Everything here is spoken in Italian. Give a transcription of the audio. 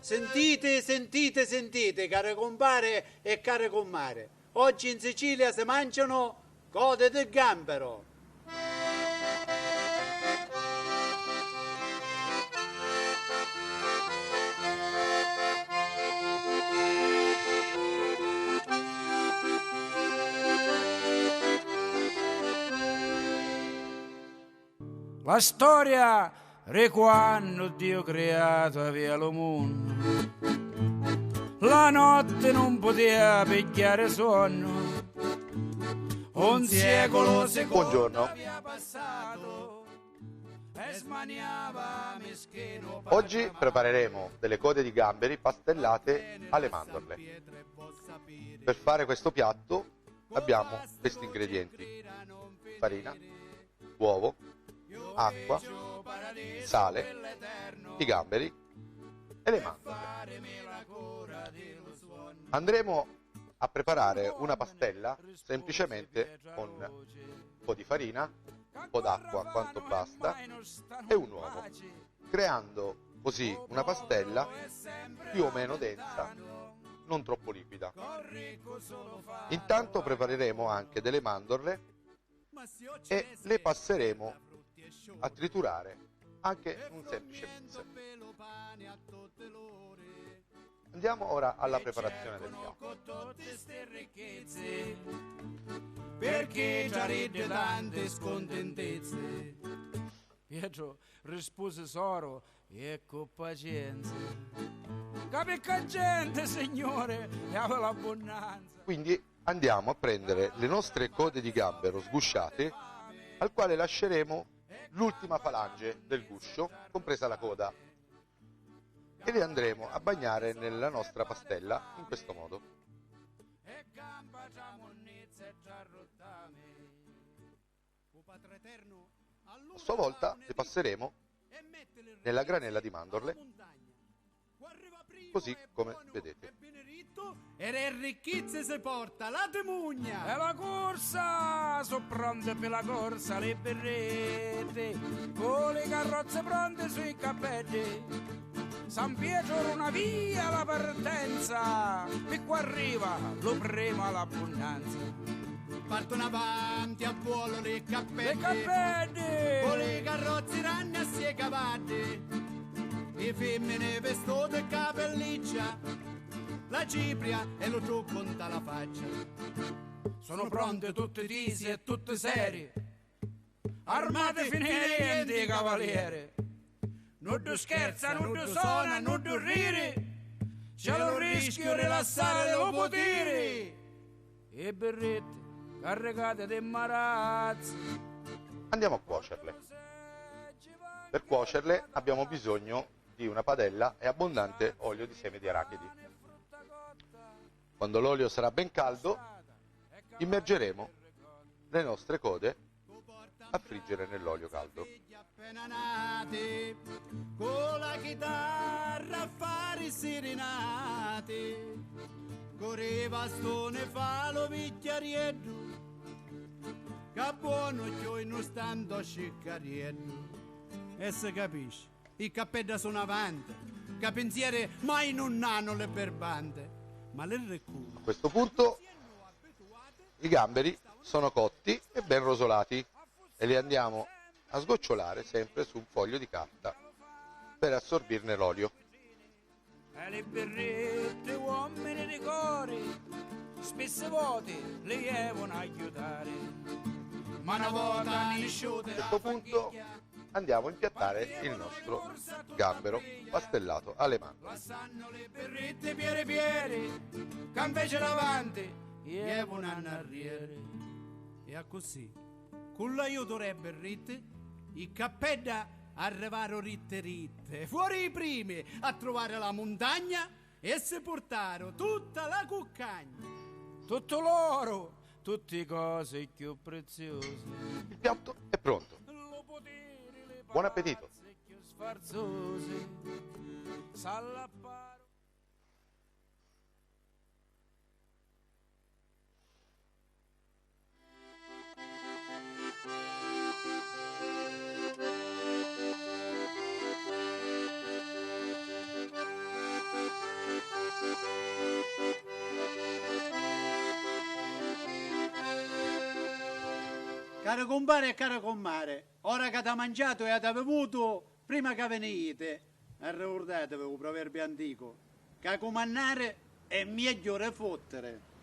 Sentite, sentite, sentite, care compare e care commare. Oggi in Sicilia si mangiano code di gambero. La storia re quando Dio creato via lo mondo, la notte non poteva pigliare sonno, un secolo secondo Buongiorno. aveva passato e smaniava meschino. Oggi prepareremo delle code di gamberi pastellate alle mandorle. Per fare questo piatto abbiamo questi ingredienti: farina, uovo, acqua, sale, i gamberi e le mandorle. Andremo a preparare una pastella semplicemente con un po' di farina, un po' d'acqua quanto basta e un uovo, creando così una pastella più o meno densa, non troppo liquida. Intanto prepareremo anche delle mandorle e le passeremo a triturare anche un semplice mix. Andiamo ora alla preparazione del piatto. Perché ci ride tante scontentezze. Pietro rispose Soro, ecco pazienza. Capisca gente, signore, e aveva l'abbondanza. Quindi andiamo a prendere le nostre code di gambero sgusciate, al quale lasceremo l'ultima falange del guscio, compresa la coda, e le andremo a bagnare nella nostra pastella in questo modo. A sua volta le passeremo nella granella di mandorle, così come vedete. E le ricchezze si porta la temugna. E la corsa, sono pronte per la corsa le berrette, con le carrozze pronte sui cappelli. San Pietro una via la partenza, e qua arriva lo prema l'abbondanza. Partono avanti a volo le Le cappelle, cappelli! con le carrozze ranne a sei cavalli, le femmine vestute e capelliccia, la cipria e lo trucco la faccia. Sono pronte tutte tisi e tutte serie, armate finenti cavaliere. Non tu scherza, non tu suona, non tu rire, c'è lo rischio rilassare lo potere. E berrette caricate di marazzi. Andiamo a cuocerle. Per cuocerle abbiamo bisogno di una padella e abbondante olio di seme di arachidi. Quando l'olio sarà ben caldo, immergeremo le nostre code a friggere nell'olio caldo. Appena nati, con la chitarra a fare serenate, con bastone fa lo picchiarietto, che buono che non stando a sciccarietto. E si capisce, i cappelli sono avanti, che pensieri mai non hanno le berbante, ma le recupero. A questo punto i gamberi sono cotti e ben rosolati e li andiamo a sgocciolare sempre su un foglio di carta per assorbirne l'olio. E le berrette uomini di cuore, spesse volte le devono aiutare. Ma una volta nisciute A questo punto andiamo a impiattare il nostro gambero pastellato alle mandorle. sanno le berrette piere piere, che invece davanti devono arriere. E a così, con l'aiuto delle berrette, i cappelli arrivarono ritte ritte, fuori i primi a trovare la montagna e si portarono tutta la cuccagna. Tutto l'oro, tutte cose più preziose. Il piatto è pronto. Lo potere, le Buon appetito! palazze più sfarzose, s'allapparo. Caro compare e caro comare, ora che avete mangiato e avete bevuto, prima che venite, ricordatevi un proverbio antico, che comandare è meglio che fottere.